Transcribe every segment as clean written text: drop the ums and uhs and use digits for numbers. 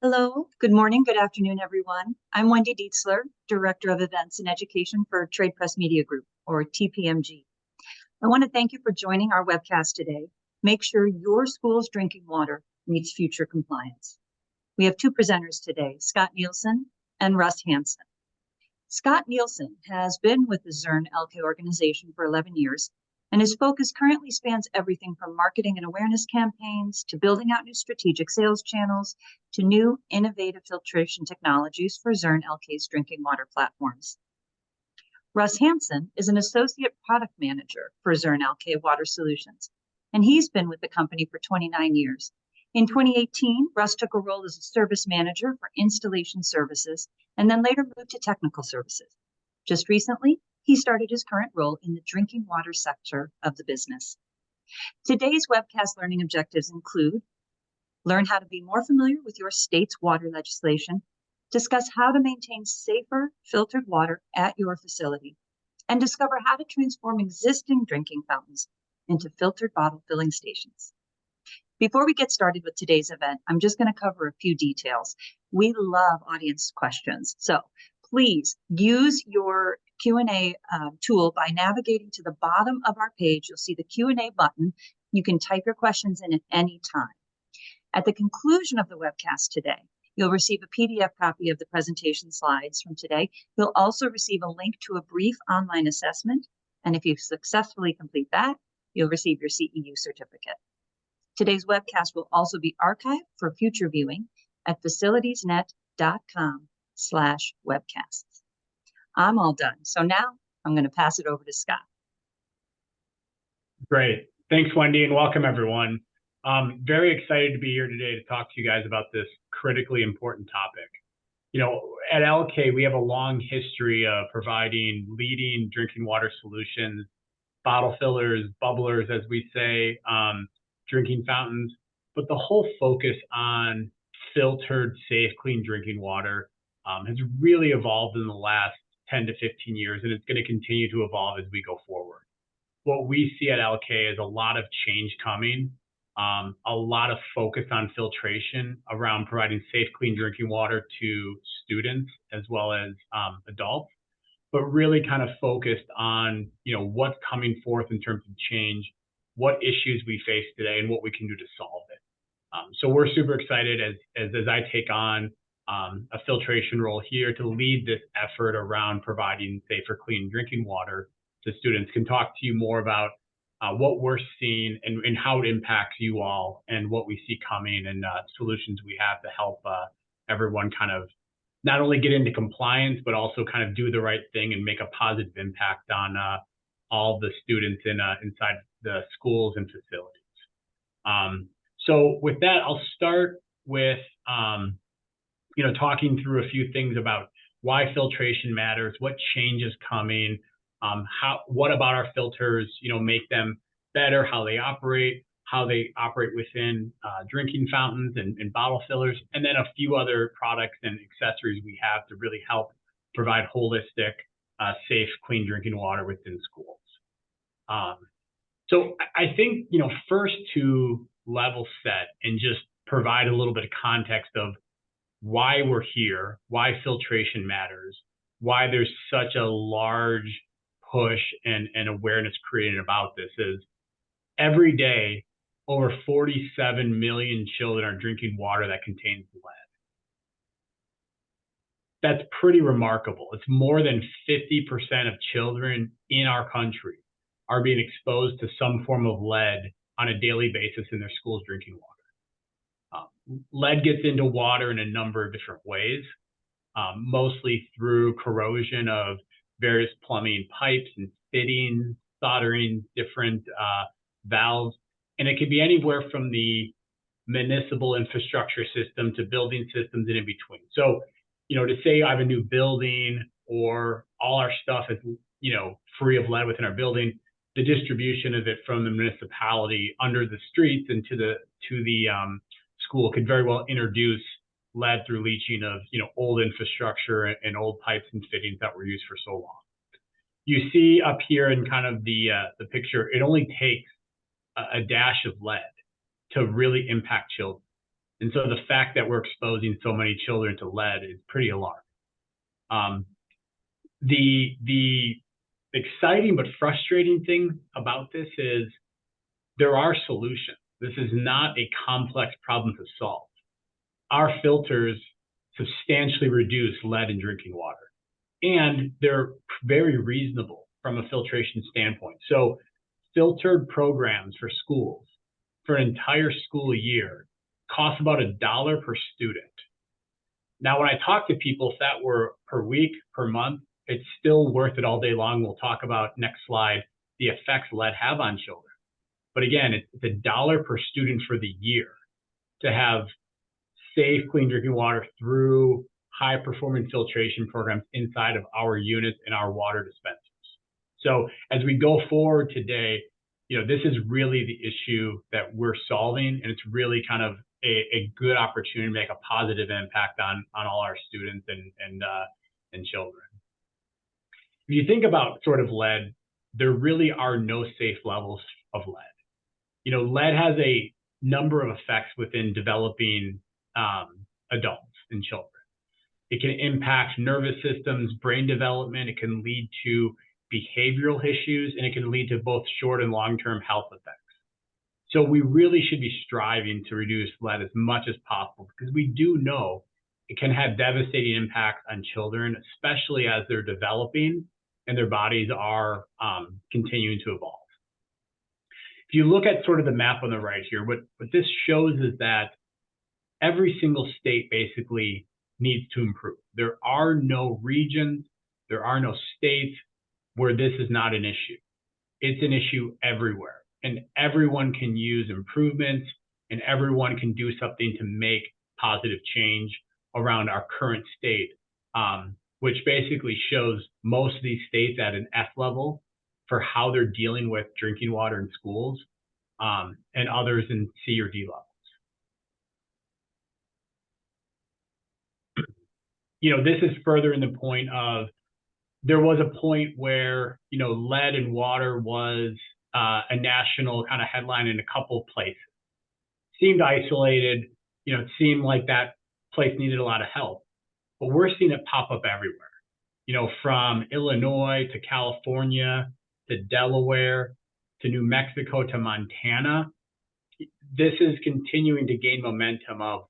Hello, good morning, good afternoon, everyone. I'm Wendy Dietzler, Director of Events and Education for Trade Press Media Group, or TPMG. I want to thank you for joining our webcast today. Make sure your school's drinking water meets future compliance. We have two presenters today, Scott Nielsen and Russ Hansen. Scott Nielsen has been with the Zurn Elkay organization for 11 years, and his focus currently spans everything from marketing and awareness campaigns to building out new strategic sales channels to new innovative filtration technologies for Zurn Elkay's drinking water platforms. Russ Hansen is an associate product manager for Zurn Elkay Water Solutions, and he's been with the company for 29 years. In 2018, Russ took a role as a service manager for installation services and then later moved to technical services. Just recently, he started his current role in the drinking water sector of the business. Today's webcast learning objectives include learn how to be more familiar with your state's water legislation, discuss how to maintain safer filtered water at your facility, and discover how to transform existing drinking fountains into filtered bottle filling stations. Before we get started with today's event, I'm just going to cover a few details. We love audience questions, so please use your Q&A tool by navigating to the bottom of our page. You'll see the Q&A button. You can type your questions in at any time. At the conclusion of the webcast today, you'll receive a PDF copy of the presentation slides from today. You'll also receive a link to a brief online assessment, and if you successfully complete that, you'll receive your CEU certificate. Today's webcast will also be archived for future viewing at facilitiesnet.com/webcasts. I'm all done. So now I'm going to pass it over to Scott. Great. Thanks, Wendy, and welcome, everyone. Very excited to be here today to talk to you guys about this critically important topic. You know, at Elkay, we have a long history of providing leading drinking water solutions, bottle fillers, bubblers, as we say, drinking fountains, but the whole focus on filtered, safe, clean drinking water has really evolved in the last 10 to 15 years, and it's going to continue to evolve as we go forward. What we see at Elkay is a lot of change coming, a lot of focus on filtration around providing safe, clean drinking water to students as well as adults, but really kind of focused on, you know, what's coming forth in terms of change, what issues we face today, and what we can do to solve it. So we're super excited as I take on a filtration role here to lead this effort around providing safer, clean drinking water to students. Can talk to you more about what we're seeing and how it impacts you all and what we see coming and solutions we have to help everyone kind of not only get into compliance, but also kind of do the right thing and make a positive impact on all the students inside the schools and facilities. So with that, I'll start with you know, talking through a few things about why filtration matters, what change is coming, what about our filters, you know, make them better, how they operate within drinking fountains and bottle fillers, and then a few other products and accessories we have to really help provide holistic, safe, clean drinking water within schools. So I think, you know, first to level set and just provide a little bit of context of why we're here, why filtration matters, why there's such a large push and awareness created about this is every day, over 47 million children are drinking water that contains lead. That's pretty remarkable. It's more than 50% of children in our country are being exposed to some form of lead on a daily basis in their school's drinking water. Lead gets into water in a number of different ways, mostly through corrosion of various plumbing pipes and fittings, soldering different valves. And it could be anywhere from the municipal infrastructure system to building systems and in between. So, you know, to say I have a new building or all our stuff is, you know, free of lead within our building, the distribution of it from the municipality under the streets and to the school could very well introduce lead through leaching of, you know, old infrastructure and old pipes and fittings that were used for so long. You see up here in kind of the picture, it only takes a dash of lead to really impact children. And so the fact that we're exposing so many children to lead is pretty alarming. The exciting but frustrating thing about this is there are solutions. This is not a complex problem to solve. Our filters substantially reduce lead in drinking water, and they're very reasonable from a filtration standpoint. So filtered programs for schools for an entire school year cost about $1 per student. Now, when I talk to people, if that were per week, per month, it's still worth it all day long. We'll talk about, next slide, the effects lead have on children. But again, it's $1 per student for the year to have safe, clean drinking water through high-performing filtration programs inside of our units and our water dispensers. So as we go forward today, this is really the issue that we're solving, and it's really kind of a good opportunity to make a positive impact on all our students and children. If you think about sort of lead, there really are no safe levels of lead. Lead has a number of effects within developing adults and children. It can impact nervous systems, brain development. It can lead to behavioral issues, and it can lead to both short and long-term health effects. So we really should be striving to reduce lead as much as possible, because we do know it can have devastating impacts on children, especially as they're developing and their bodies are continuing to evolve. If you look at sort of the map on the right here, what this shows is that every single state basically needs to improve. There are no regions, there are no states where this is not an issue. It's an issue everywhere, and everyone can use improvements, and everyone can do something to make positive change around our current state, which basically shows most of these states at an F level for how they're dealing with drinking water in schools, and others in C or D levels. This is further in the point of, there was a point where, lead in water was a national kind of headline in a couple of places. Seemed isolated, it seemed like that place needed a lot of help, but we're seeing it pop up everywhere. From Illinois to California to Delaware to New Mexico to Montana. This is continuing to gain momentum of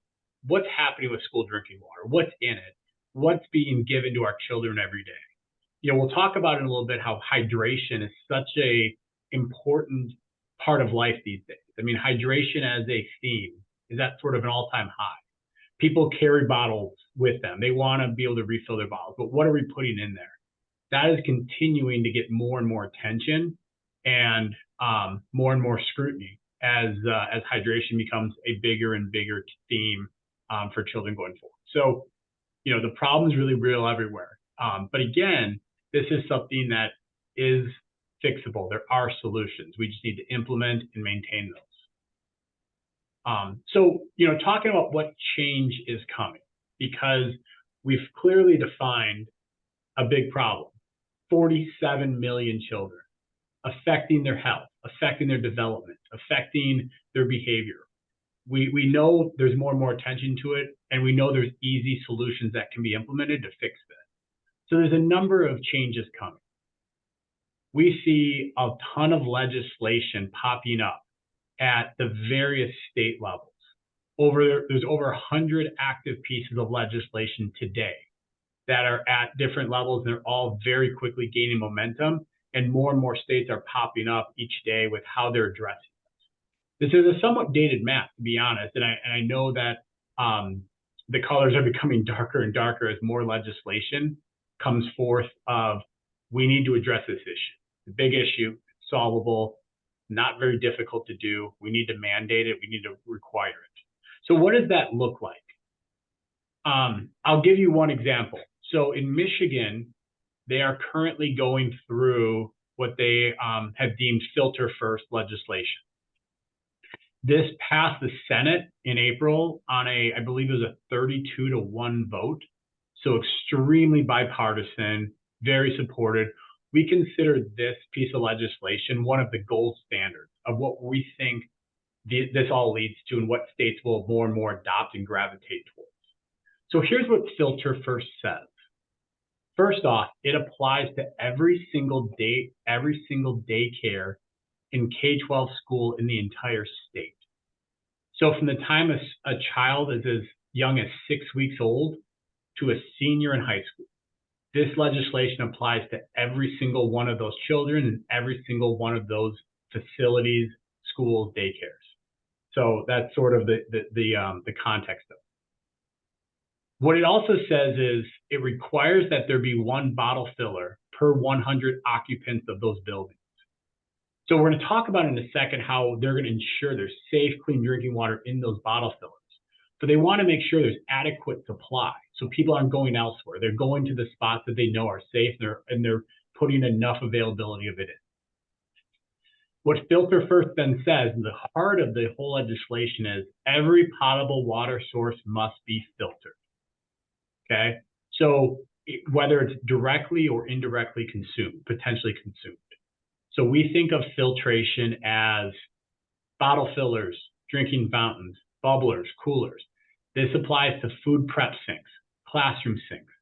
what's happening with school drinking water, what's in it, what's being given to our children every day. We'll talk about in a little bit how hydration is such a important part of life these days. I mean, hydration as a theme is at sort of an all-time high. People carry bottles with them. They want to be able to refill their bottles, but what are we putting in there? That is continuing to get more and more attention and more and more scrutiny as hydration becomes a bigger and bigger theme for children going forward. So, the problem is really real everywhere. But again, this is something that is fixable. There are solutions. We just need to implement and maintain those. So, talking about what change is coming, because we've clearly defined a big problem. 47 million children, affecting their health, affecting their development, affecting their behavior. We know there's more and more attention to it, and we know there's easy solutions that can be implemented to fix this. So there's a number of changes coming. We see a ton of legislation popping up at the various state levels. There's over 100 active pieces of legislation today that are at different levels, and they're all very quickly gaining momentum, and more states are popping up each day with how they're addressing this. This is a somewhat dated map, to be honest, and I know that the colors are becoming darker and darker as more legislation comes forth of, we need to address this issue. It's a big issue, it's solvable, not very difficult to do. We need to mandate it, we need to require it. So what does that look like? I'll give you one example. So in Michigan, they are currently going through what they have deemed filter first legislation. This passed the Senate in April on I believe it was a 32-1 vote. So extremely bipartisan, very supported. We consider this piece of legislation one of the gold standards of what we think this all leads to and what states will more and more adopt and gravitate towards. So here's what Filter First says. First off, it applies to every single daycare in K-12 school in the entire state. So from the time a child is as young as 6 weeks old to a senior in high school, this legislation applies to every single one of those children and every single one of those facilities, schools, daycares. So that's sort of the context of it. What it also says is it requires that there be one bottle filler per 100 occupants of those buildings. So we're going to talk about in a second how they're going to ensure there's safe, clean drinking water in those bottle fillers. But they want to make sure there's adequate supply, so people aren't going elsewhere. They're going to the spots that they know are safe, and they're putting enough availability of it in. What Filter First then says, in the heart of the whole legislation, is every potable water source must be filtered. Okay, so whether it's directly or indirectly consumed, potentially consumed. So we think of filtration as bottle fillers, drinking fountains, bubblers, coolers. This applies to food prep sinks, classroom sinks.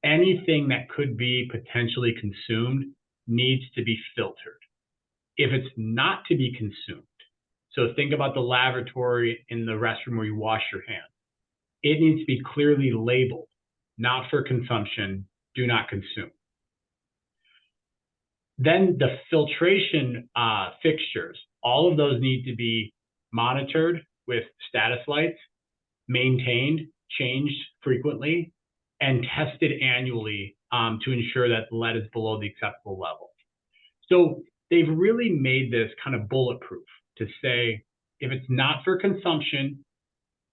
Anything that could be potentially consumed needs to be filtered. If it's not to be consumed, so think about the lavatory in the restroom where you wash your hands, it needs to be clearly labeled, not for consumption, do not consume. Then the filtration fixtures, all of those need to be monitored with status lights, maintained, changed frequently, and tested annually to ensure that lead is below the acceptable level. So they've really made this kind of bulletproof to say, if it's not for consumption,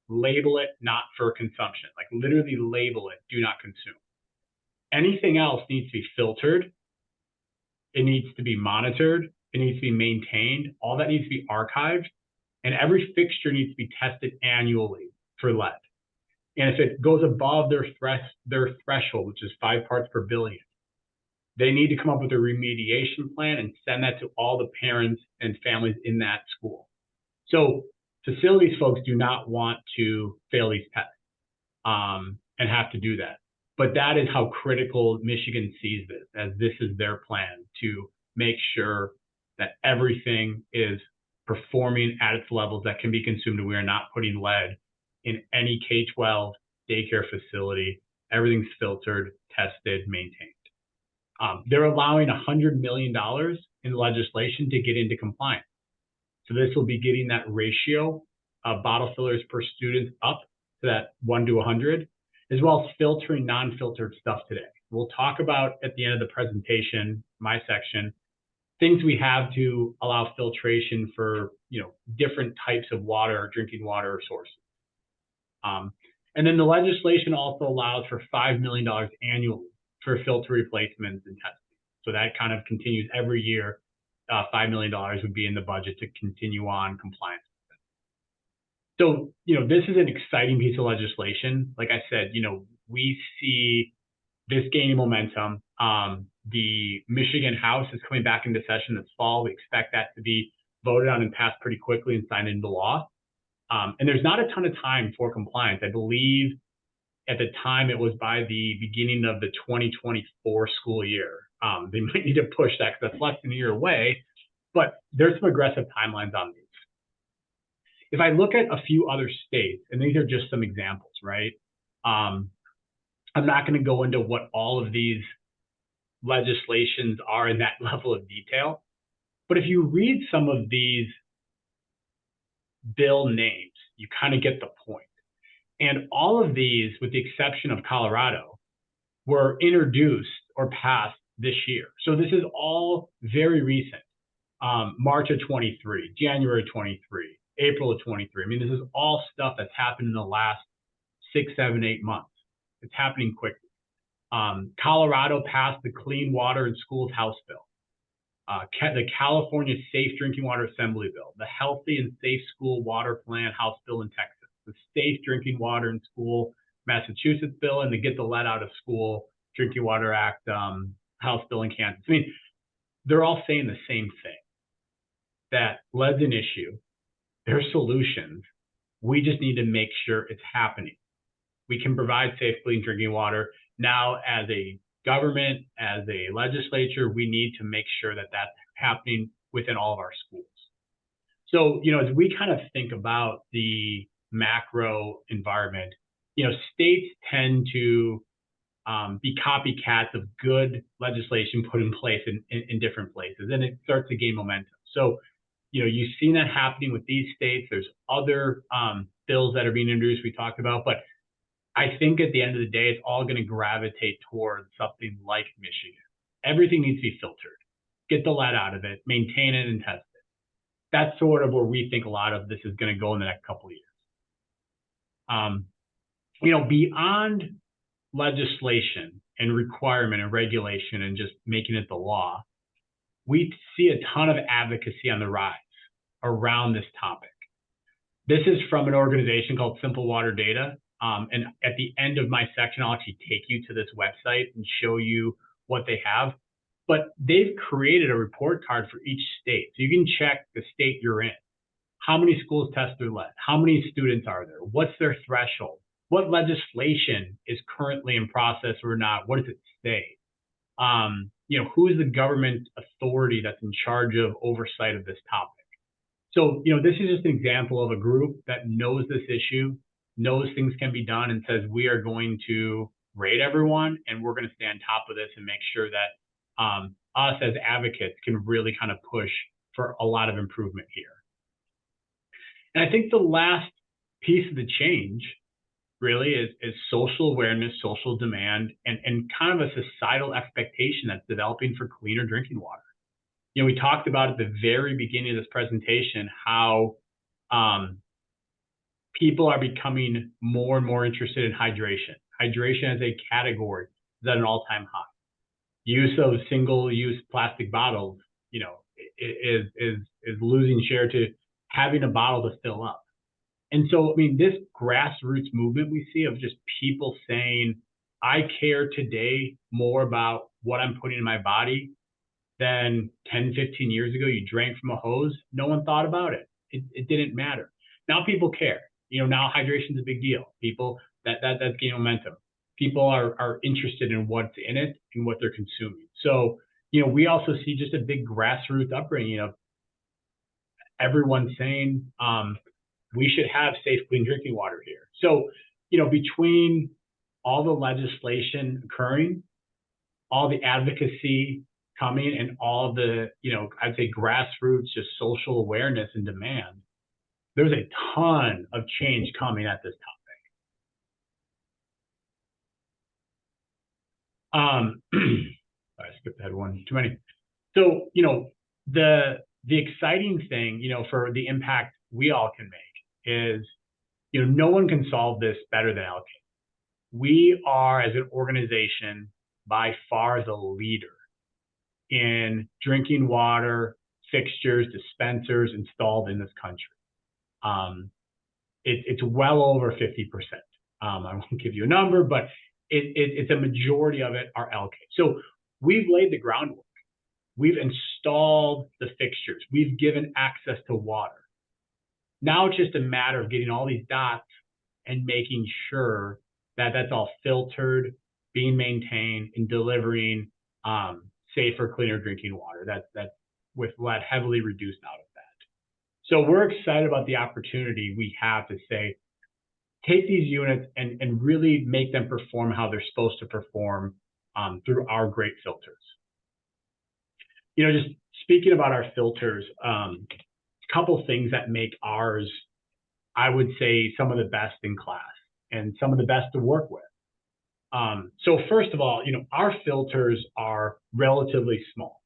label it not for consumption. Like literally label it, do not consume. Anything else needs to be filtered. It needs to be monitored. It needs to be maintained. All that needs to be archived. And every fixture needs to be tested annually for lead. And if it goes above their threshold, which is 5 parts per billion, they need to come up with a remediation plan and send that to all the parents and families in that school. So facilities folks do not want to fail these tests and have to do that. But that is how critical Michigan sees this, as this is their plan to make sure that everything is performing at its levels that can be consumed, and we are not putting lead in any K-12 daycare facility. Everything's filtered, tested, maintained. They're allowing $100 million in legislation to get into compliance. So this will be getting that ratio of bottle fillers per student up to that 1 to 100, as well as filtering non-filtered stuff today. We'll talk about at the end of the presentation, my section, things we have to allow filtration for, different types of water, drinking water sources. And then the legislation also allows for $5 million annually for filter replacements and testing. So that kind of continues every year. $5 million would be in the budget to continue on compliance. So, this is an exciting piece of legislation. Like I said, we see this gaining momentum. The Michigan House is coming back into session this fall. We expect that to be voted on and passed pretty quickly and signed into law. And there's not a ton of time for compliance. I believe at the time it was by the beginning of the 2024 school year. They might need to push that because that's less than a year away, but there's some aggressive timelines on these. If I look at a few other states, and these are just some examples, right? I'm not going to go into what all of these legislations are in that level of detail, but if you read some of these bill names, you kind of get the point. And all of these, with the exception of Colorado, were introduced or passed this year. So this is all very recent. March of 23, January 23, April of 23. I mean, this is all stuff that's happened in the last 6, 7, 8 months. It's happening quickly. Colorado passed the Clean Water in Schools House Bill. The California Safe Drinking Water Assembly Bill, the Healthy and Safe School Water Plan House Bill in Texas, the Safe Drinking Water in School Massachusetts Bill, and the Get the Lead Out of School Drinking Water Act House Bill in Kansas. I mean, they're all saying the same thing, that lead's an issue. There are solutions. We just need to make sure it's happening. We can provide safe, clean drinking water. Now, as a government, as a legislature, we need to make sure that that's happening within all of our schools. So, as we kind of think about the macro environment, states tend to be copycats of good legislation put in place in different places, and it starts to gain momentum. So, you've seen that happening with these states. There's other bills that are being introduced we talked about, but I think at the end of the day, it's all going to gravitate towards something like Michigan. Everything needs to be filtered. Get the lead out of it, maintain it, and test it. That's sort of where we think a lot of this is going to go in the next couple of years. Beyond legislation and requirement and regulation and just making it the law, we see a ton of advocacy on the rise around this topic. This is from an organization called Simple Water Data. And at the end of my section, I'll actually take you to this website and show you what they have. But they've created a report card for each state. So you can check the state you're in. How many schools test their lead? How many students are there? What's their threshold? What legislation is currently in process or not? What does it say? Who is the government authority that's in charge of oversight of this topic? So, this is just an example of a group that knows this issue, knows things can be done, and says we are going to rate everyone and we're going to stay on top of this and make sure that us as advocates can really kind of push for a lot of improvement here. And I think the last piece of the change really is social awareness, social demand, and kind of a societal expectation that's developing for cleaner drinking water. We talked about at the very beginning of this presentation how people are becoming more and more interested in hydration. Hydration as a category is at an all-time high. Use of single-use plastic bottles, is losing share to having a bottle to fill up. And so, this grassroots movement we see of just people saying, I care today more about what I'm putting in my body than 10, 15 years ago. You drank from a hose. No one thought about it. It didn't matter. Now people care. Now hydration is a big deal. People, that's gaining momentum. People are interested in what's in it and what they're consuming. So, we also see just a big grassroots upbringing of everyone saying, we should have safe, clean drinking water here. So, between all the legislation occurring, all the advocacy coming, and all the, I'd say grassroots, just social awareness and demand, there's a ton of change coming at this topic. I skipped ahead one too many. So, the exciting thing, for the impact we all can make is, no one can solve this better than Elkay. We are, as an organization, by far the leader in drinking water fixtures, dispensers installed in this country. It's well over 50%. I won't give you a number, but it's a majority of it are Elkay. So we've laid the groundwork. We've installed the fixtures. We've given access to water. Now it's just a matter of getting all these dots and making sure that that's all filtered, being maintained, and delivering safer, cleaner drinking water that's with lead heavily reduced out of that. So we're excited about the opportunity we have to say, take these units and really make them perform how they're supposed to perform through our great filters. Just speaking about our filters, a couple things that make ours, I would say, some of the best in class and some of the best to work with. So first of all, our filters are relatively small.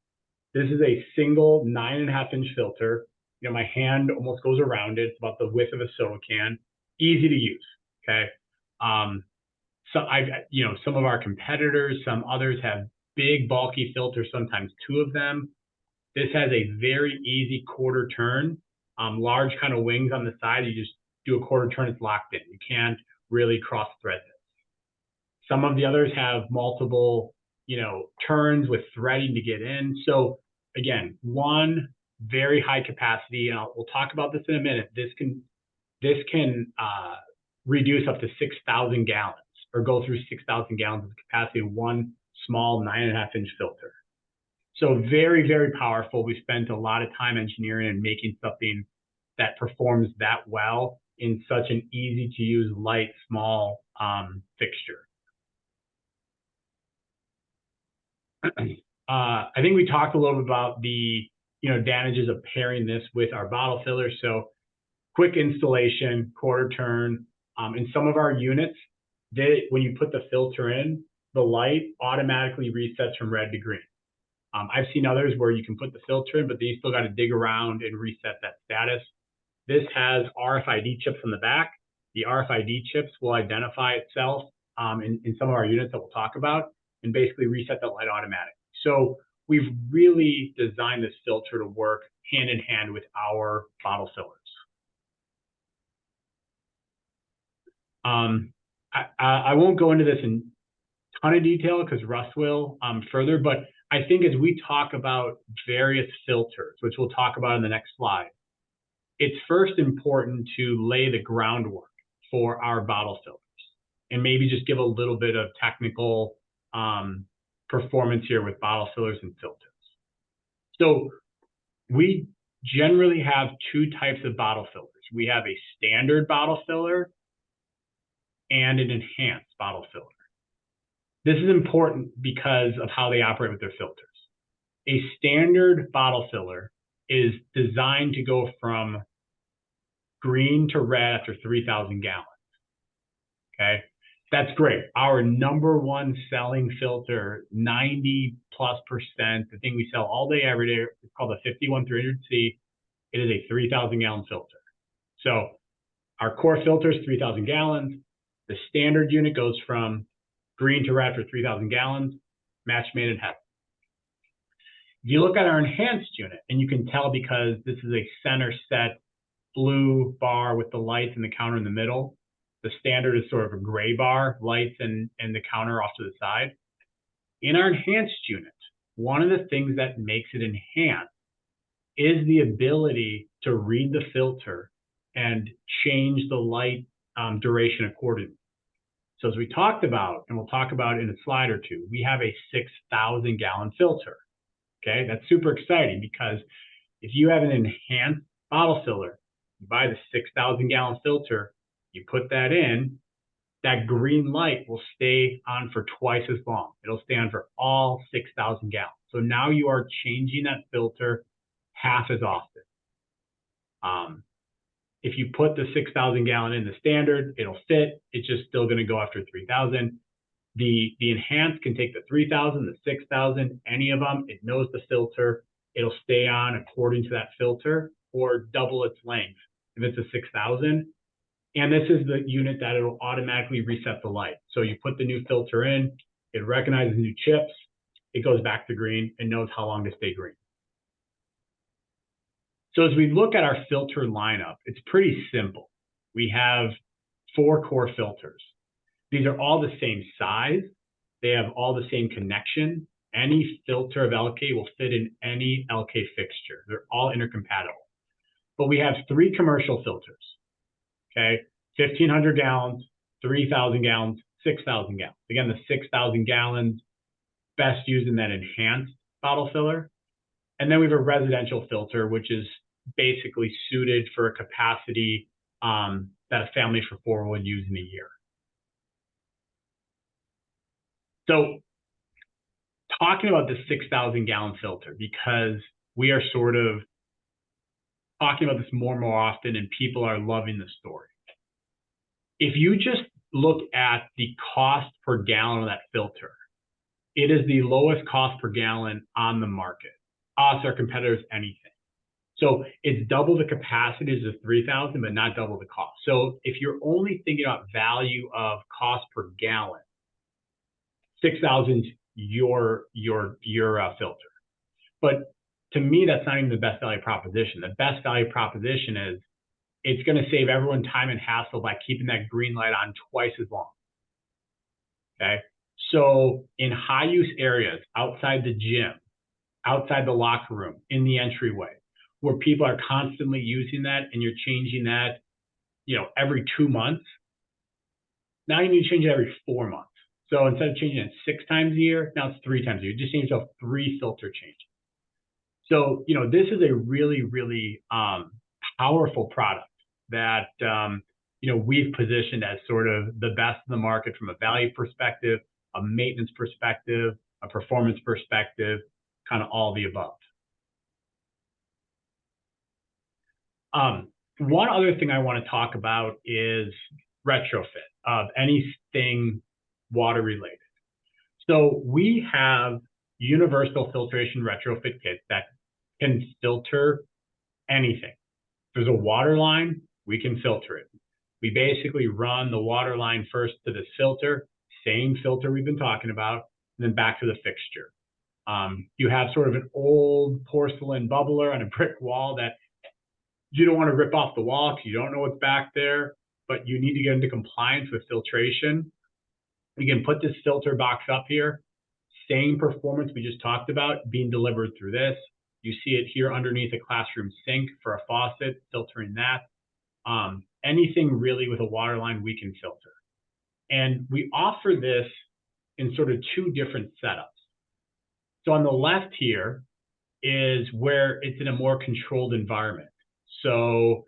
This is a single 9.5-inch filter. My hand almost goes around it. It's about the width of a soda can. Easy to use. Okay. So some of our competitors, some others have big, bulky filters, sometimes two of them. This has a very easy quarter turn, large kind of wings on the side. You just do a quarter turn, it's locked in. You can't really cross thread it. Some of the others have multiple, turns with threading to get in. So again, one, very high capacity, and we'll talk about this in a minute. This can reduce up to 6,000 gallons or go through 6,000 gallons of capacity in one small 9.5-inch filter. So very, very powerful. We spent a lot of time engineering and making something that performs that well in such an easy to use, light, small fixture. I think we talked a little bit about the advantages of pairing this with our bottle filler. So quick installation, quarter turn. In some of our units, when you put the filter in, the light automatically resets from red to green. I've seen others where you can put the filter in, but then you still got to dig around and reset that status. This has RFID chips on the back. The RFID chips will identify itself in some of our units that we'll talk about and basically reset the light automatically. So we've really designed this filter to work hand in hand with our bottle fillers. I won't go into this in a ton of detail because Russ will further, but I think as we talk about various filters, which we'll talk about in the next slide, it's first important to lay the groundwork for our bottle fillers and maybe just give a little bit of technical performance here with bottle fillers and filters. So we generally have two types of bottle fillers. We have a standard bottle filler and an enhanced bottle filler. This is important because of how they operate with their filters. A standard bottle filler is designed to go from green to red after 3,000 gallons. Okay, that's great. Our number one selling filter, 90+%, the thing we sell all day, every day, it's called the 51300C. It is a 3,000 gallon filter. So our core filter is 3,000 gallons. The standard unit goes from green to red for 3,000 gallons, match made in heaven. If you look at our enhanced unit, and you can tell because this is a center set blue bar with the lights and the counter in the middle. The standard is sort of a gray bar, lights and the counter off to the side. In our enhanced unit, one of the things that makes it enhanced is the ability to read the filter and change the light duration accordingly. So as we talked about, and we'll talk about in a slide or two, we have a 6,000 gallon filter. Okay, that's super exciting because if you have an enhanced bottle filler, you buy the 6,000 gallon filter, you put that in, that green light will stay on for twice as long. It'll stay on for all 6,000 gallons. So now you are changing that filter half as often. If you put the 6,000 gallon in the standard, it'll fit. It's just still going to go after 3,000. The enhanced can take the 3,000, the 6,000, any of them. It knows the filter. It'll stay on according to that filter or double its length if it's a 6,000. And this is the unit that it'll automatically reset the light. So you put the new filter in, it recognizes new chips, it goes back to green and knows how long to stay green. So as we look at our filter lineup, it's pretty simple. We have 4 core filters. These are all the same size. They have all the same connection. Any filter of Elkay will fit in any Elkay fixture. They're all intercompatible. But we have 3 commercial filters. Okay, 1,500 gallons, 3,000 gallons, 6,000 gallons. Again, the 6,000 gallons best used in that enhanced bottle filler. And then we have a residential filter, which is basically suited for a capacity that a family for 4 would use in a year. So talking about the 6,000 gallon filter, because we are sort of talking about this more and more often and people are loving the story. If you just look at the cost per gallon of that filter, it is the lowest cost per gallon on the market. Us, our competitors, anything. So it's double the capacity as the 3,000, but not double the cost. So if you're only thinking about value of cost per gallon, 6,000 your filter. But to me, that's not even the best value proposition. The best value proposition is it's going to save everyone time and hassle by keeping that green light on twice as long. Okay. So in high use areas, outside the gym, outside the locker room, in the entryway, where people are constantly using that and you're changing that, every 2 months, now you need to change it every 4 months. So instead of changing it 6 times a year, now it's 3 times a year. Just change yourself 3 filter changes. So, this is a really, really powerful product that, we've positioned as sort of the best in the market from a value perspective, a maintenance perspective, a performance perspective, kind of all the above. One other thing I want to talk about is retrofit of anything water related. So we have universal filtration retrofit kits that can filter anything. If there's a water line, we can filter it. We basically run the water line first to this filter, same filter we've been talking about, and then back to the fixture. You have sort of an old porcelain bubbler on a brick wall that you don't want to rip off the wall because you don't know what's back there, but you need to get into compliance with filtration. You can put this filter box up here, same performance we just talked about being delivered through this. You see it here underneath a classroom sink for a faucet, filtering that. Anything really with a water line, we can filter. And we offer this in sort of 2 different setups. So on the left here is where it's in a more controlled environment. So,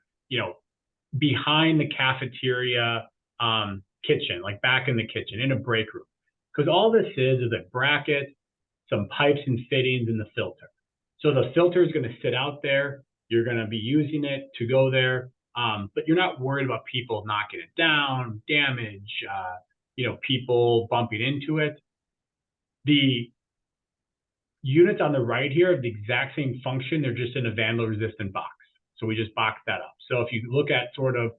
behind the cafeteria kitchen, like back in the kitchen, in a break room. Because all this is a bracket, some pipes and fittings, and the filter. So the filter is going to sit out there. You're going to be using it to go there, but you're not worried about people knocking it down, damage, people bumping into it. The units on the right here have the exact same function. They're just in a vandal-resistant box. So we just boxed that up. So if you look at sort of,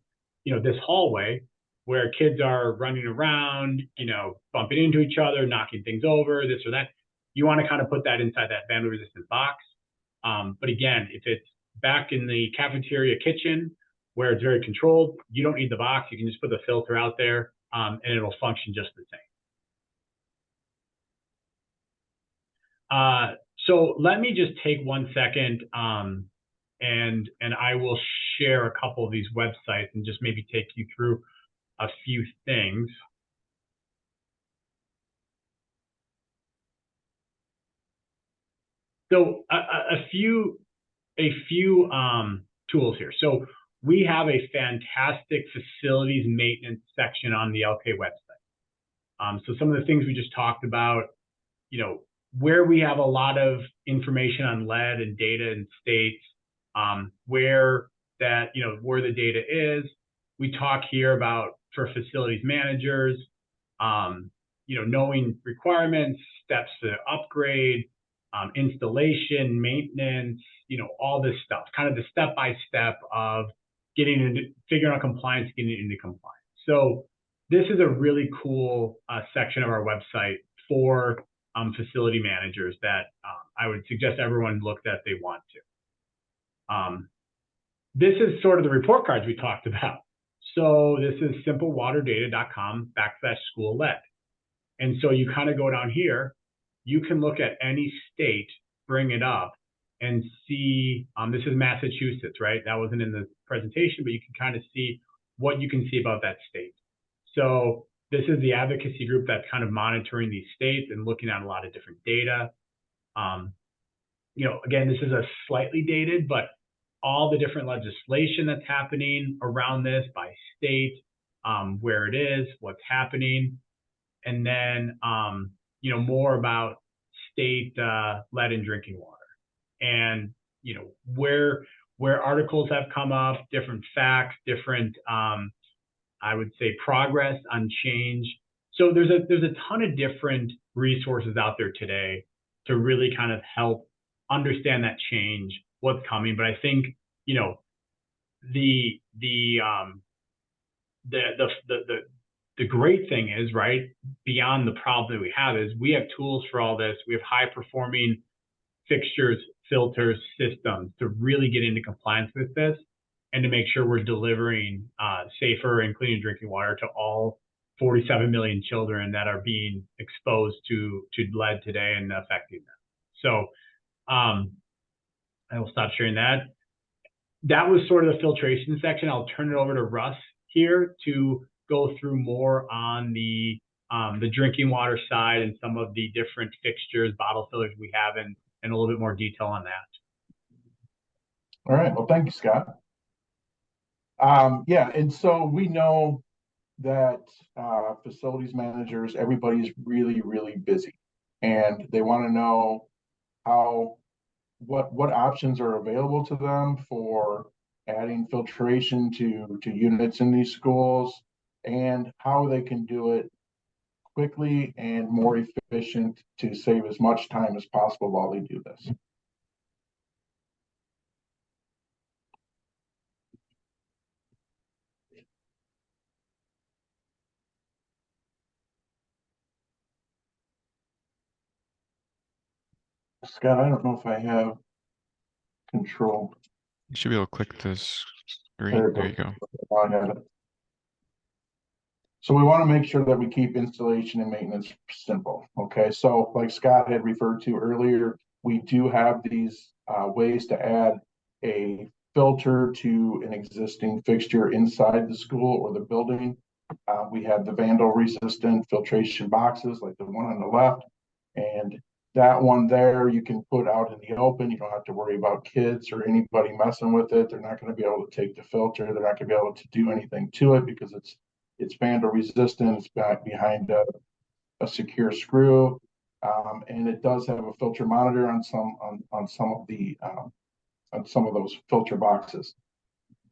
this hallway where kids are running around, bumping into each other, knocking things over, this or that, you want to kind of put that inside that vandal-resistant box. But again, if it's back in the cafeteria kitchen where it's very controlled, you don't need the box. You can just put the filter out there and it'll function just the same. So let me just take 1 second and I will share a couple of these websites and just maybe take you through a few things. So a few tools here. So we have a fantastic facilities maintenance section on the Elkay website. So some of the things we just talked about, where we have a lot of information on lead and data and states, where the data is. We talk here about for facilities managers, knowing requirements, steps to upgrade, installation, maintenance, all this stuff, kind of the step-by-step of figuring out compliance, getting into compliance. So this is a really cool section of our website for facility managers that I would suggest everyone look that they want to. This is sort of the report cards we talked about. So this is simplewaterdata.com/school lead. And so you kind of go down here, you can look at any state, bring it up, and see, this is Massachusetts, right? That wasn't in the presentation, but you can kind of see what you can see about that state. So this is the advocacy group that's kind of monitoring these states and looking at a lot of different data. Again, this is a slightly dated, but all the different legislation that's happening around this by state, where it is, what's happening, and then, more about state lead in drinking water and, where articles have come up, different facts, different, I would say, progress on change. So there's a ton of different resources out there today to really kind of help understand that change, what's coming. But I think, the great thing is, right, beyond the problem that we have is we have tools for all this. We have high performing fixtures, filters, systems to really get into compliance with this and to make sure we're delivering safer and cleaner drinking water to all 47 million children that are being exposed to lead today and affecting them. So I will stop sharing that. that was sort of the filtration section. I'll turn it over to Russ here to go through more on the drinking water side and some of the different fixtures, bottle fillers we have, and a little bit more detail on that. All right. Well, thank you, Scott. Yeah, and so we know that facilities managers, everybody's really, really busy, and they want to know what options are available to them for adding filtration to units in these schools, and how they can do it quickly and more efficient to save as much time as possible while they do this. Scott, I don't know if I have control. You should be able to click this screen. There you go. I got it. So we want to make sure that we keep installation and maintenance simple. Okay, so like Scott had referred to earlier, we do have these ways to add a filter to an existing fixture inside the school or the building. We have the vandal resistant filtration boxes like the one on the left, and that one there you can put out in the open. You don't have to worry about kids or anybody messing with it. They're not going to be able to take the filter. They're not going to be able to do anything to it because it's vandal resistant. It's back behind a secure screw, and it does have a filter monitor on some of those filter boxes.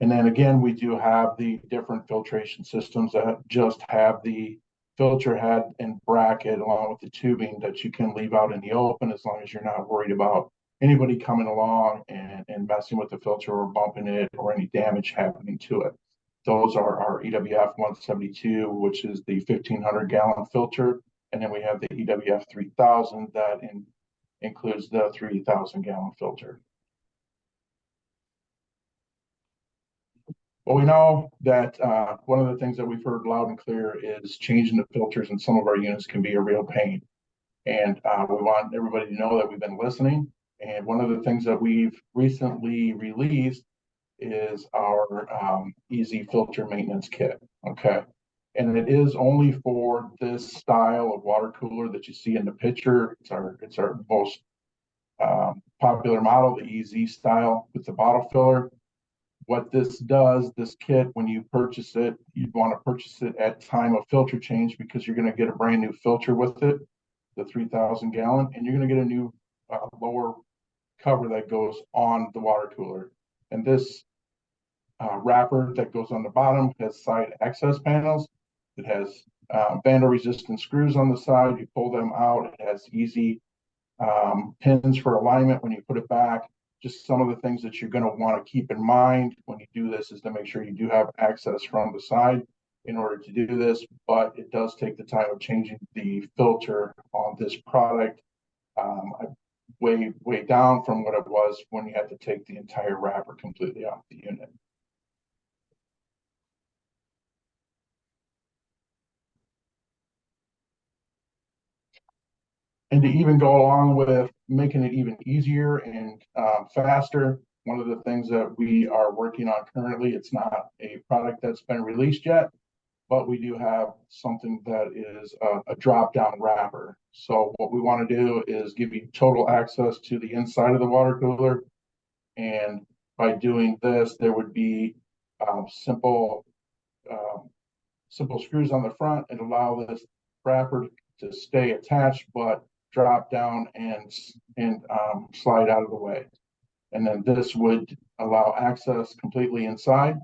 And then again, we do have the different filtration systems that just have the filter head and bracket along with the tubing that you can leave out in the open as long as you're not worried about anybody coming along and messing with the filter or bumping it or any damage happening to it. Those are our EWF 172, which is the 1,500 gallon filter. And then we have the EWF 3000 that includes the 3,000 gallon filter. Well, we know that one of the things that we've heard loud and clear is changing the filters in some of our units can be a real pain. And we want everybody to know that we've been listening. And one of the things that we've recently released is our easy filter maintenance kit. Okay. And it is only for this style of water cooler that you see in the picture. It's our most popular model, the EZ style with the bottle filler. What this does, this kit, when you purchase it, you'd want to purchase it at time of filter change because you're going to get a brand new filter with it, the 3,000 gallon, and you're going to get a new lower cover that goes on the water cooler. And this wrapper that goes on the bottom has side access panels. It has vandal resistant screws on the side. You pull them out. It has easy pins for alignment when you put it back. Just some of the things that you're going to want to keep in mind when you do this is to make sure you do have access from the side in order to do this, but it does take the time of changing the filter on this product way down from what it was when you had to take the entire wrapper completely off the unit. And to even go along with making it even easier and faster, one of the things that we are working on currently, it's not a product that's been released yet, but we do have something that is a drop-down wrapper. So what we want to do is give you total access to the inside of the water cooler. And by doing this, there would be simple screws on the front and allow this wrapper to stay attached, but drop down and slide out of the way. And then this would allow access completely inside.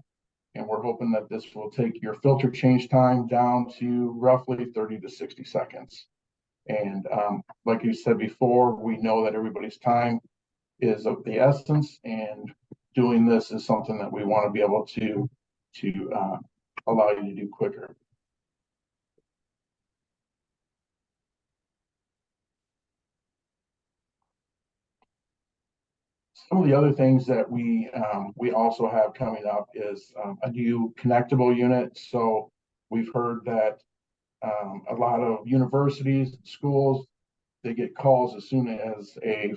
And we're hoping that this will take your filter change time down to roughly 30 to 60 seconds. And like you said before, we know that everybody's time is of the essence, and doing this is something that we want to be able to allow you to do quicker. Some of the other things that we also have coming up is a new connectable unit. So we've heard that a lot of universities, schools, they get calls as soon as a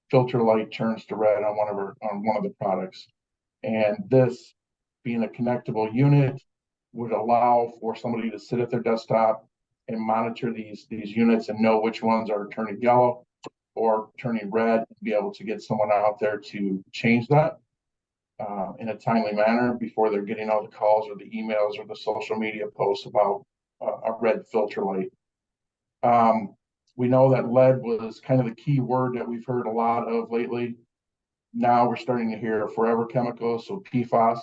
filter light turns to red on one of the products. And this, being a connectable unit, would allow for somebody to sit at their desktop and monitor these units and know which ones are turning yellow or turning red, and be able to get someone out there to change that in a timely manner before they're getting all the calls or the emails or the social media posts about a red filter light. We know that lead was kind of the key word that we've heard a lot of lately. Now we're starting to hear forever chemicals, so PFAS.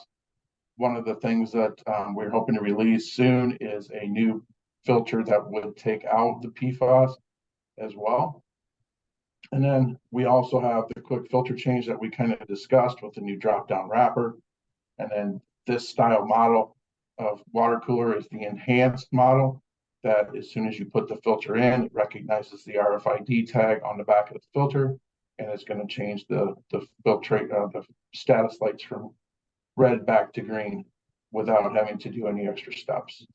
One of the things that we're hoping to release soon is a new filter that would take out the PFAS as well. And then we also have the quick filter change that we kind of discussed with the new drop-down wrapper. And then this style model of water cooler is the enhanced model, that as soon as you put the filter in, it recognizes the RFID tag on the back of the filter, and it's going to change the filtrate the status lights from red back to green without having to do any extra steps.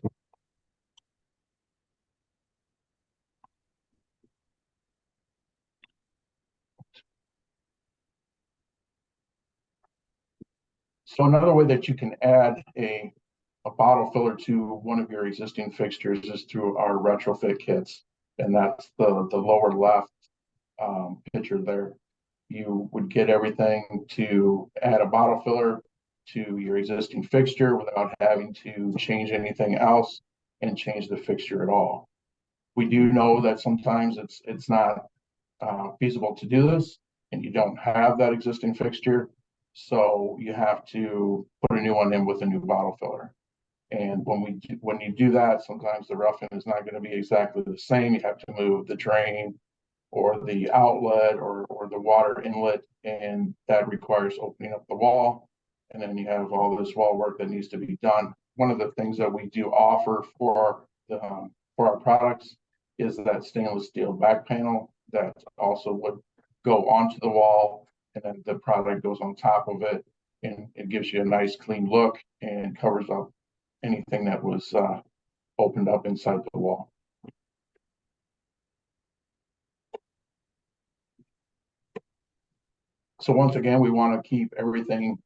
So another way that you can add a bottle filler to one of your existing fixtures is through our retrofit kits. And that's the lower left picture there. You would get everything to add a bottle filler to your existing fixture without having to change anything else and change the fixture at all. We do know that sometimes it's not feasible to do this, and you don't have that existing fixture, so you have to put a new one in with a new bottle filler. And when you do that, sometimes the roughing is not going to be exactly the same. You have to move the drain or the outlet or the water inlet, and that requires opening up the wall. And then you have all this wall work that needs to be done. One of the things that we do offer for our products is that stainless steel back panel that also would go onto the wall, and then the product goes on top of it, and it gives you a nice clean look and covers up anything that was opened up inside the wall. So once again, we want to keep everything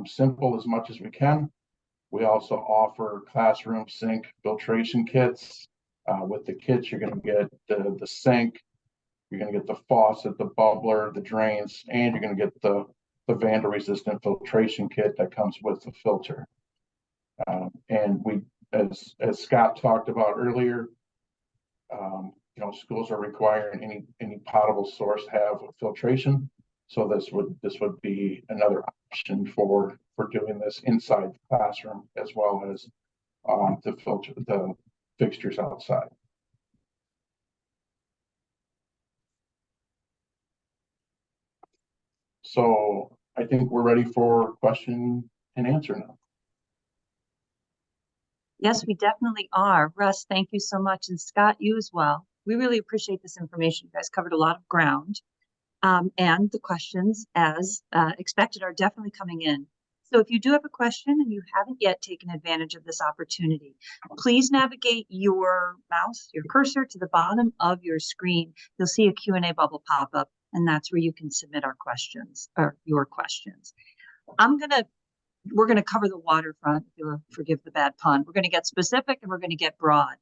simple as much as we can. We also offer classroom sink filtration kits. With the kits, you're going to get the sink, you're going to get the faucet, the bubbler, the drains, and you're going to get the vandal resistant filtration kit that comes with the filter. And we, as Scott talked about earlier, schools are requiring any potable source have filtration. So this would be another option for doing this inside the classroom, as well as the fixtures outside. So I think we're ready for question and answer now. Yes, we definitely are. Russ, thank you so much. And Scott, you as well. We really appreciate this information. You guys covered a lot of ground. And the questions, as expected, are definitely coming in. So if you do have a question and you haven't yet taken advantage of this opportunity, please navigate your mouse, your cursor to the bottom of your screen. You'll see a Q&A bubble pop up, and that's where you can submit our questions or your questions. We're gonna cover the waterfront, if you'll forgive the bad pun. We're gonna get specific and we're gonna get broad.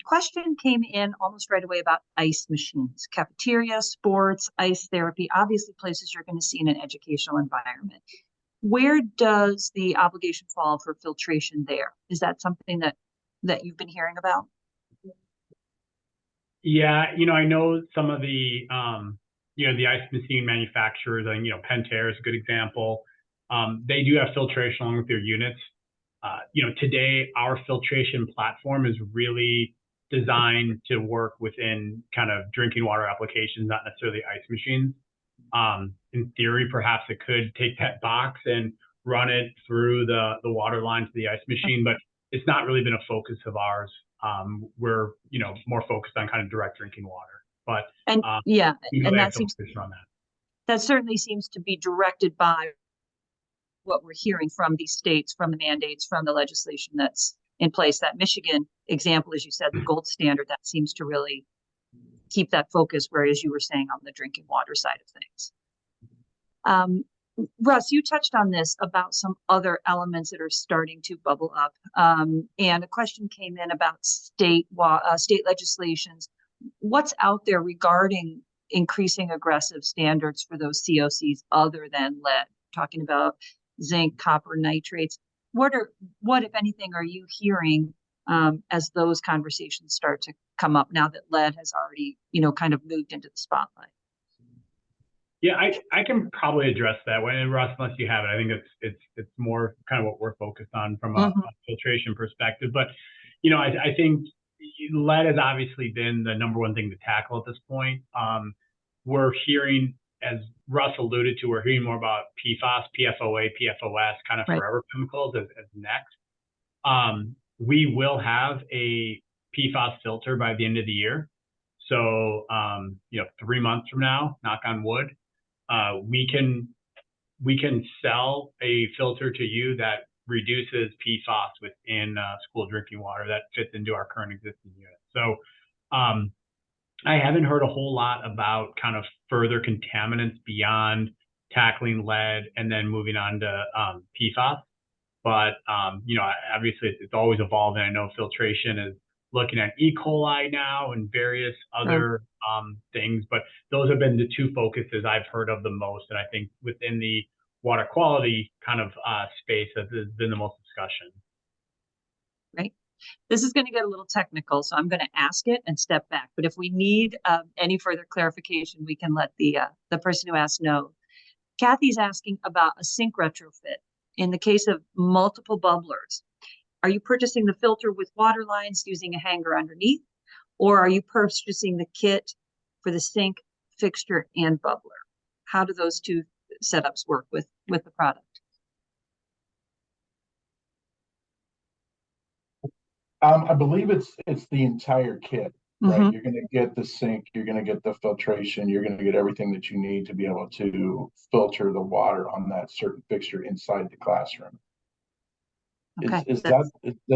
Question came in almost right away about ice machines, cafeteria, sports, ice therapy, obviously places you're going to see in an educational environment. Where does the obligation fall for filtration there? Is that something that you've been hearing about? Yeah, I know some of the, the ice machine manufacturers, and, Pentair is a good example. They do have filtration along with their units. Today our filtration platform is really designed to work within kind of drinking water applications, not necessarily ice machines. In theory, perhaps it could take that box and run it through the water line to the ice machine, but it's not really been a focus of ours. We're, more focused on kind of direct drinking water, but and that seems on that. That certainly seems to be directed by what we're hearing from these states, from the mandates, from the legislation that's in place. That Michigan example, as you said, the gold standard, that seems to really keep that focus, whereas you were saying on the drinking water side of things. Russ, you touched on this about some other elements that are starting to bubble up. And a question came in about state legislations. What's out there regarding increasing aggressive standards for those COCs other than lead? Talking about zinc, copper, nitrates. What, if anything, are you hearing as those conversations start to come up now that lead has already, kind of moved into the spotlight? Yeah, I can probably address that one, and Russ, unless you have it. I think it's more kind of what we're focused on from a filtration perspective. But I think lead has obviously been the number one thing to tackle at this point. We're hearing, as Russ alluded to, we're hearing more about PFAS, PFOA, PFOS, kind of forever chemicals as next. We will have a PFAS filter by the end of the year. So 3 months from now, knock on wood, we can sell a filter to you that reduces PFAS within school drinking water that fits into our current existing unit. So I haven't heard a whole lot about kind of further contaminants beyond tackling lead and then moving on to PFAS. But obviously it's always evolving. I know filtration is looking at E. coli now and various other things, but those have been the two focuses I've heard of the most. And I think within the water quality kind of space that has been the most discussion. Right. This is going to get a little technical, so I'm going to ask it and step back. But if we need any further clarification, we can let the person who asked know. Kathy's asking about a sink retrofit. In the case of multiple bubblers, are you purchasing the filter with water lines using a hanger underneath, or are you purchasing the kit for the sink, fixture, and bubbler? How do those two setups work with the product? I believe it's the entire kit, right? You're going to get the sink, you're going to get the filtration, you're going to get everything that you need to be able to filter the water on that certain fixture inside the classroom. Okay. Does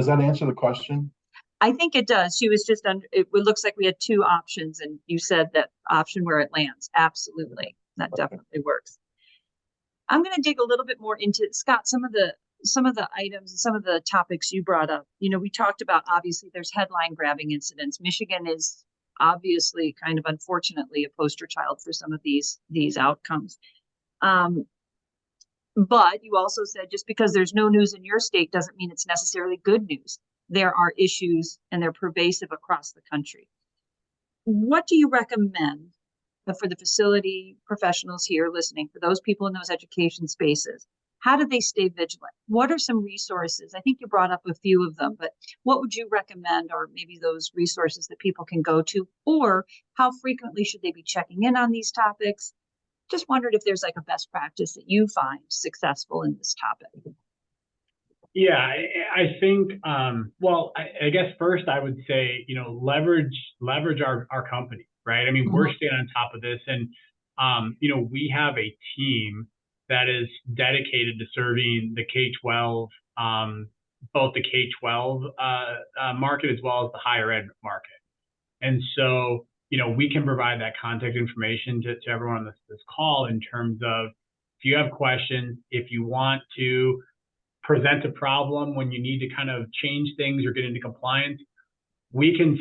that answer the question? I think it does. She was just it looks like we had two options, and you said that option where it lands. Absolutely. That definitely works. I'm going to dig a little bit more into, Scott, some of the items and some of the topics you brought up. We talked about, obviously, there's headline grabbing incidents. Michigan is obviously kind of unfortunately a poster child for some of these outcomes. But you also said just because there's no news in your state doesn't mean it's necessarily good news. There are issues and they're pervasive across the country. What do you recommend for the facility professionals here listening, for those people in those education spaces? How do they stay vigilant? What are some resources? I think you brought up a few of them, but what would you recommend, or maybe those resources that people can go to, or how frequently should they be checking in on these topics? Just wondered if there's like a best practice that you find successful in this topic. Yeah, I think, I guess first I would say, leverage our company, right? I mean, we're staying on top of this, and, we have a team that is dedicated to serving the K-12, both the K-12 market as well as the higher ed market. And so, we can provide that contact information to everyone on this call in terms of, if you have questions, if you want to present a problem when you need to kind of change things or get into compliance, we can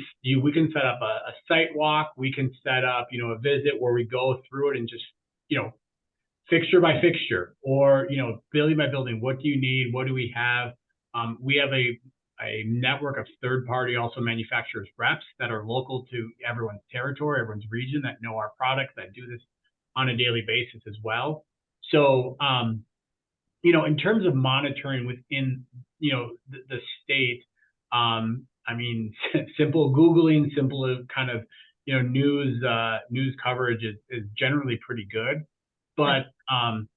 set up a site walk. We can set up, a visit where we go through it and just, fixture by fixture, or, building by building. What do you need? What do we have? We have a network of third-party also manufacturers reps that are local to everyone's territory, everyone's region, that know our products, that do this on a daily basis as well. So, in terms of monitoring within, the state, I mean, simple Googling, simple kind of, news coverage is generally pretty good. But,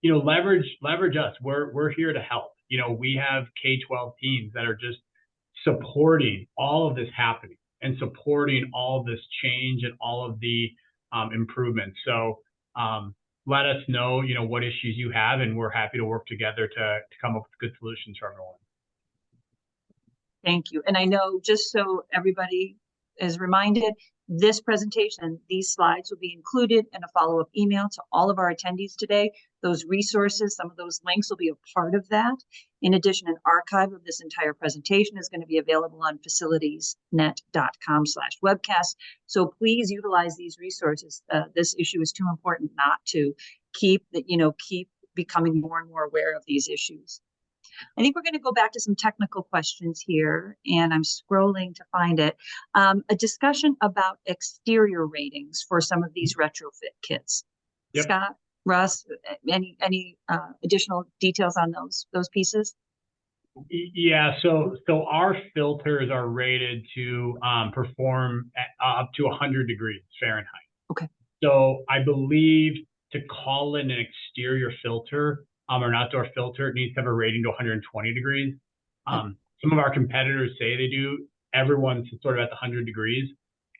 leverage us. We're here to help. We have K-12 teams that are just supporting all of this happening and supporting all of this change and all of the improvements. So let us know, what issues you have, and we're happy to work together to come up with good solutions for everyone. Thank you. And I know, just so everybody is reminded, This presentation, these slides will be included in a follow-up email to all of our attendees today. Those resources, some of those links will be a part of that. In addition, an archive of this entire presentation is going to be available on facilitiesnet.com/webcast. So please utilize these resources. This issue is too important not to keep becoming more and more aware of these issues. I think we're going to go back to some technical questions here, and I'm scrolling to find it. A discussion about exterior ratings for some of these retrofit kits. Yep. Scott, Russ, any additional details on those pieces? Yeah, so our filters are rated to perform up to 100 degrees Fahrenheit. Okay. So I believe to call in an exterior filter or an outdoor filter, it needs to have a rating to 120 degrees. Some of our competitors say they do. Everyone's sort of at the 100 degrees.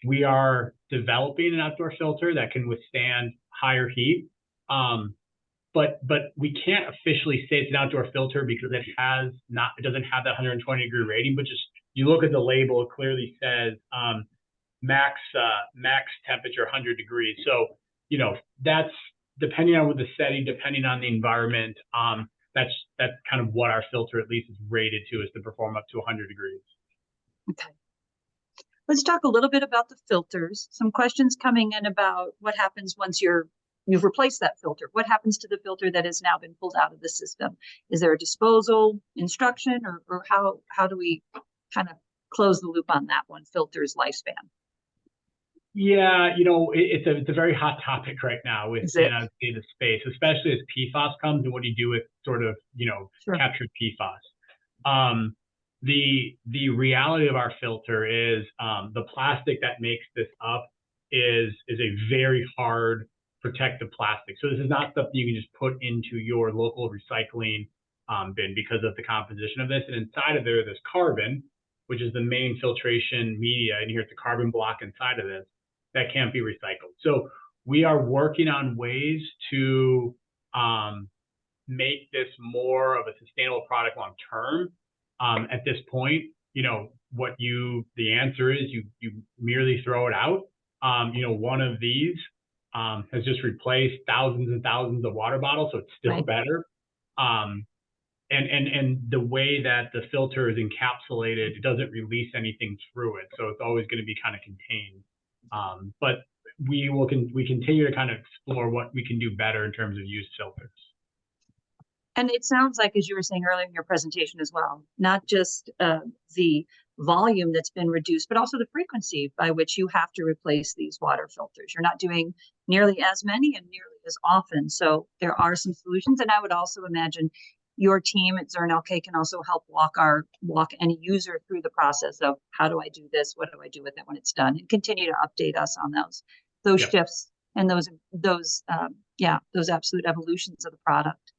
We are developing an outdoor filter that can withstand higher heat. But we can't officially say it's an outdoor filter because it doesn't have that 120 degree rating, but just you look at the label, it clearly says max temperature 100 degrees. So, that's depending on the setting, depending on the environment, that's kind of what our filter at least is rated to, is to perform up to 100 degrees. Okay. Let's talk a little bit about the filters. Some questions coming in about what happens once you've replaced that filter. What happens to the filter that has now been pulled out of the system? Is there a disposal instruction, or how do we kind of close the loop on that one, filter's lifespan? Yeah, it's a very hot topic right now within the space, especially as PFAS comes, and what do you do with sort of, Sure. captured PFAS? The reality of our filter is the plastic that makes this up is a very hard protective plastic. So this is not stuff you can just put into your local recycling bin because of the composition of this. And inside of there's carbon, which is the main filtration media, and here's the carbon block inside of this that can't be recycled. So we are working on ways to make this more of a sustainable product long term. At this point, the answer is you merely throw it out. One of these has just replaced thousands and thousands of water bottles, so it's still better. And the way that the filter is encapsulated, it doesn't release anything through it, so it's always going to be kind of contained. But we continue to kind of explore what we can do better in terms of used filters. And it sounds like, as you were saying earlier in your presentation as well, not just the volume that's been reduced, but also the frequency by which you have to replace these water filters. You're not doing nearly as many and nearly as often. So there are some solutions. And I would also imagine your team at Zurn Elkay can also help walk any user through the process of how do I do this? What do I do with it when it's done? And continue to update us on those shifts and those absolute evolutions of the product.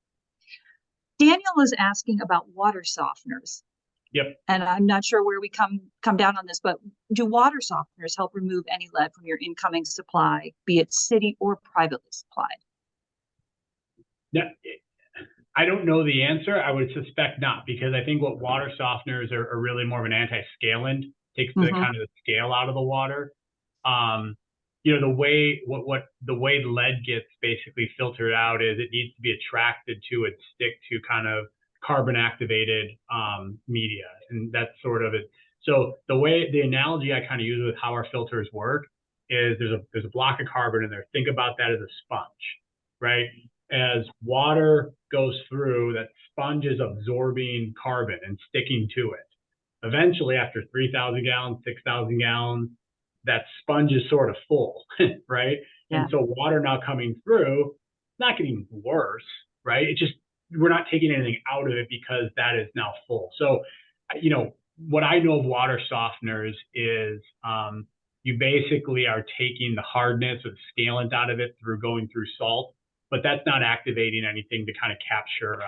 Daniel is asking about water softeners. Yep. And I'm not sure where we come down on this, but do water softeners help remove any lead from your incoming supply, be it city or privately supplied? Yeah, I don't know the answer. I would suspect not, because I think what water softeners are really more of an anti-scalant, takes the kind of the scale out of the water. The way lead gets basically filtered out is it needs to be attracted to and stick to kind of carbon activated media, and that's sort of it. So the analogy I kind of use with how our filters work is there's a block of carbon in there. Think about that as a sponge, right? As water goes through, that sponge is absorbing carbon and sticking to it. Eventually, after 3,000 gallons, 6,000 gallons, that sponge is sort of full, right? Yeah. And so water now coming through, not getting worse, right? It just, we're not taking anything out of it because that is now full. So, what I know of water softeners is you basically are taking the hardness or the scalant out of it through going through salt, but that's not activating anything to kind of capture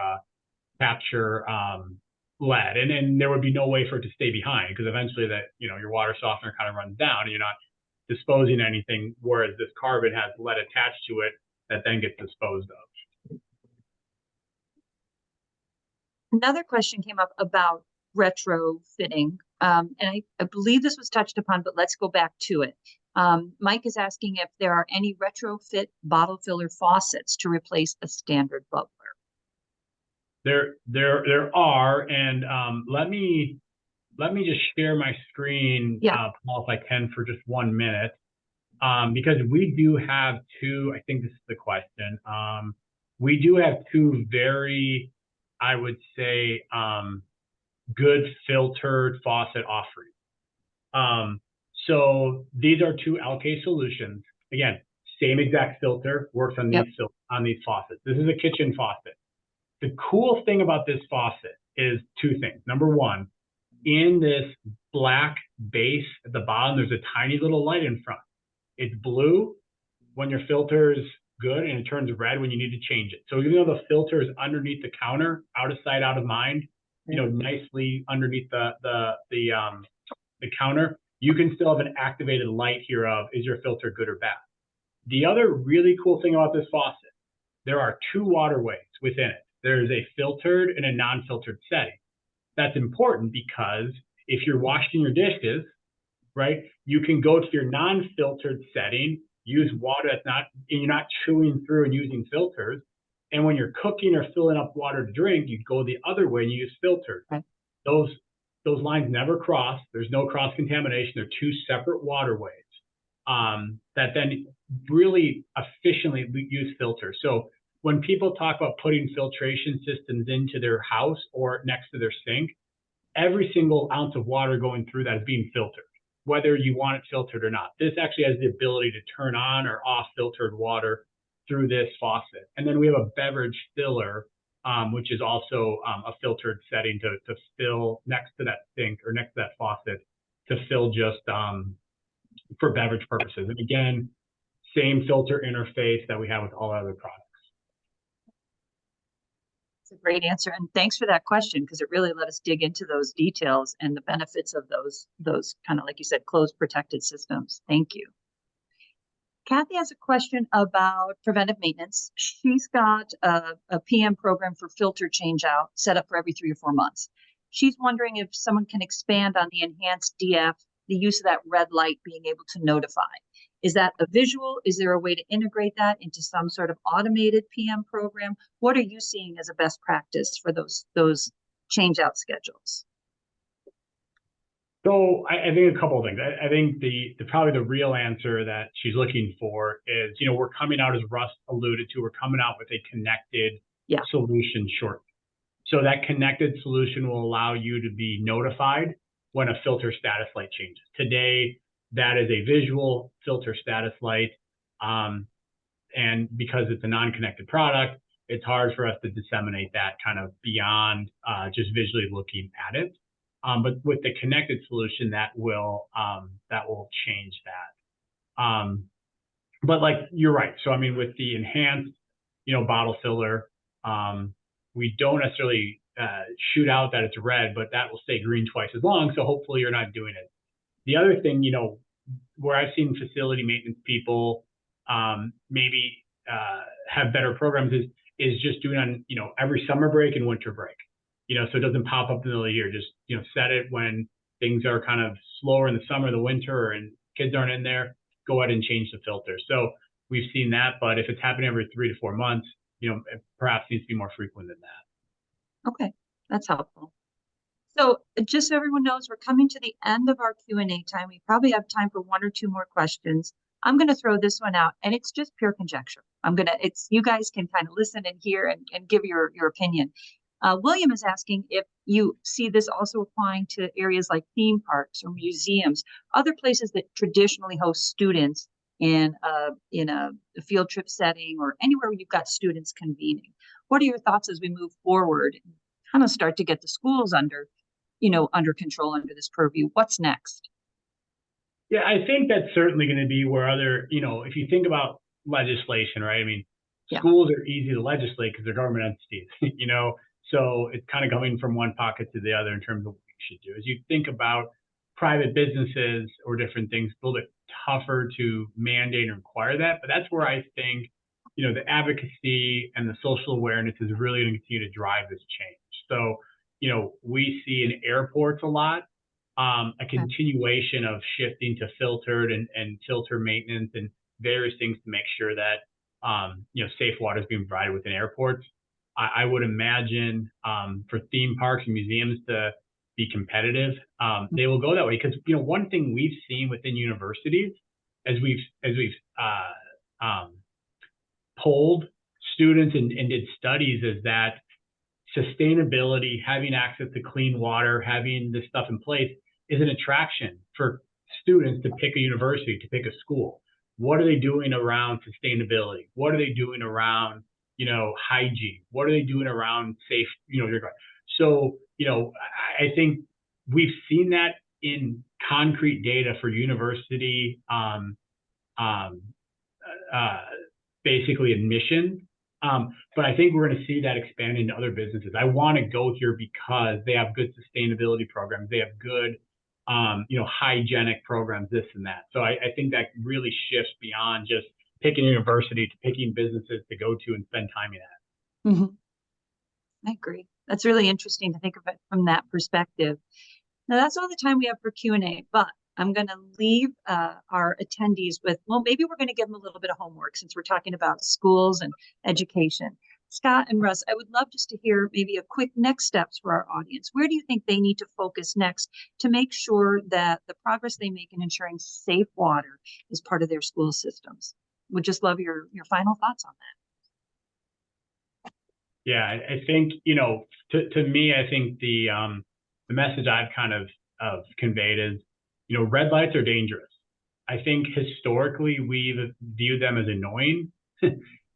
lead, and there would be no way for it to stay behind, because eventually that your water softener kind of runs down and you're not disposing anything, whereas this carbon has lead attached to it that then gets disposed of. Another question came up about retrofitting, and I believe this was touched upon, but let's go back to it. Mike is asking if there are any retrofit bottle filler faucets to replace a standard bubbler. There are, and let me just share my screen, Paul, if I can, for just 1 minute, because we do have two. I think this is the question. We do have two very, I would say, good filtered faucet offerings. So these are two Elkay solutions. Again, same exact filter, works on these faucets. This is a kitchen faucet. The cool thing about this faucet is two things. Number one, in this black base at the bottom, there's a tiny little light in front. It's blue when your filter is good, and it turns red when you need to change it. So even though the filter is underneath the counter, out of sight, out of mind, nicely underneath the counter, you can still have an activated light here of, is your filter good or bad? The other really cool thing about this faucet, there are two waterways within it. There's a filtered and a non-filtered setting. That's important because if you're washing your dishes, right, you can go to your non-filtered setting, use water that's not, and you're not chewing through and using filters. And when you're cooking or filling up water to drink, you go the other way and you use filters. Right. Those lines never cross. There's no cross contamination. They're two separate waterways that then really efficiently use filters. So when people talk about putting filtration systems into their house or next to their sink, every single ounce of water going through that is being filtered, whether you want it filtered or not. This actually has the ability to turn on or off filtered water through this faucet. And then we have a beverage filler, which is also a filtered setting to fill next to that sink or next to that faucet to fill just for beverage purposes. And again, same filter interface that we have with all other products. It's a great answer. And thanks for that question, because it really let us dig into those details and the benefits of those kind of, like you said, closed protected systems. Thank you. Kathy has a question about preventive maintenance. She's got a PM program for filter change out set up for every 3 or 4 months. She's wondering if someone can expand on the enhanced DF, the use of that red light being able to notify. Is that a visual? Is there a way to integrate that into some sort of automated PM program? What are you seeing as a best practice for those change out schedules? So I think a couple of things. I think probably the real answer that she's looking for is, we're coming out, as Russ alluded to, we're coming out with a connected solution shortly. So that connected solution will allow you to be notified when a filter status light changes. Today, that is a visual filter status light. And because it's a non-connected product, it's hard for us to disseminate that kind of beyond just visually looking at it. But with the connected solution, that will change that. But like, you're right. So I mean, with the enhanced, bottle filler, we don't necessarily shoot out that it's red, but that will stay green twice as long. So hopefully you're not doing it. The other thing, where I've seen facility maintenance people maybe have better programs is just doing on, every summer break and winter break, so it doesn't pop up in the middle of the year. Just, set it when things are kind of slower in the summer, the winter, and kids aren't in there, go ahead and change the filter. So we've seen that, but if it's happening every 3 to 4 months, it perhaps needs to be more frequent than that. Okay, that's helpful. So just so everyone knows, we're coming to the end of our Q&A time. We probably have time for 1 or 2 more questions. I'm going to throw this one out, and it's just pure conjecture. You guys can kind of listen and hear and give your opinion. William is asking if you see this also applying to areas like theme parks or museums, other places that traditionally host students in a field trip setting or anywhere where you've got students convening. What are your thoughts as we move forward and kind of start to get the schools under control, under this purview? What's next? Yeah, I think that's certainly going to be where other, if you think about legislation, right? I mean, schools are easy to legislate because they're government entities, so it's kind of going from one pocket to the other in terms of what we should do. As you think about private businesses or different things, a little bit tougher to mandate and require that. But that's where I think, the advocacy and the social awareness is really going to continue to drive this change. So, we see in airports a lot, a continuation of shifting to filtered and filter maintenance and various things to make sure that safe water is being provided within airports. I would imagine for theme parks and museums to be competitive, they will go that way, because one thing we've seen within universities as we've polled students and did studies is that sustainability, having access to clean water, having this stuff in place is an attraction for students to pick a university, to pick a school. What are they doing around sustainability? What are they doing around, hygiene? What are they doing around safe, So, I think we've seen that in concrete data for university, basically admission. But I think we're going to see that expand into other businesses. I want to go here because they have good sustainability programs. They have good, hygienic programs, this and that. So I think that really shifts beyond just picking a university to picking businesses to go to and spend time in at. Mm-hmm. I agree. That's really interesting to think of it from that perspective. Now, that's all the time we have for Q&A, but I'm going to leave our attendees with, well, maybe we're going to give them a little bit of homework since we're talking about schools and education. Scott and Russ, I would love just to hear maybe a quick next steps for our audience. Where do you think they need to focus next to make sure that the progress they make in ensuring safe water is part of their school systems? Would just love your final thoughts on that. Yeah, I think, to me, I think the message I've kind of conveyed is, red lights are dangerous. I think historically we've viewed them as annoying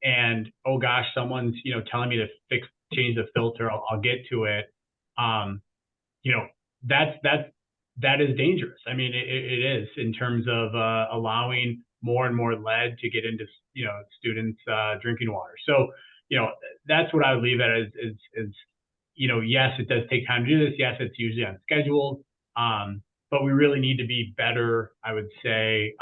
and, oh gosh, someone's, telling me to change the filter, I'll get to it. That is dangerous. I mean, it is, in terms of allowing more and more lead to get into, students' drinking water. So, that's what I would leave it as, yes, it does take time to do this. Yes, it's usually on schedule. But we really need to be better, I would say,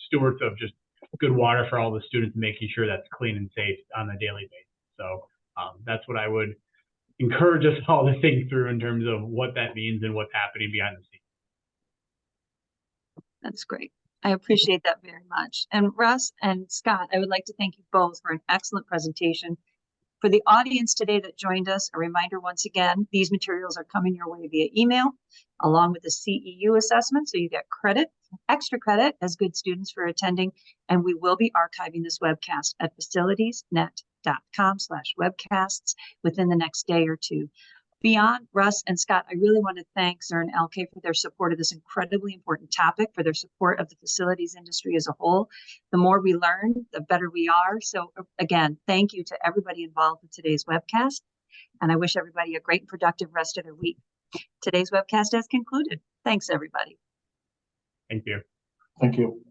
stewards of just good water for all the students, making sure that's clean and safe on a daily basis. So that's what I would encourage us all to think through in terms of what that means and what's happening behind the scenes. That's great. I appreciate that very much. And Russ and Scott, I would like to thank you both for an excellent presentation. For the audience today that joined us, a reminder once again, these materials are coming your way via email, along with the CEU assessment, so you get credit, extra credit as good students for attending, and we will be archiving this webcast at facilitiesnet.com/webcasts within the next day or two. Beyond Russ and Scott, I really want to thank Zurn Elkay for their support of this incredibly important topic, for their support of the facilities industry as a whole. The more we learn, the better we are. So again, thank you to everybody involved with today's webcast. And I wish everybody a great and productive rest of their week. Today's webcast has concluded. Thanks, everybody. Thank you. Thank you.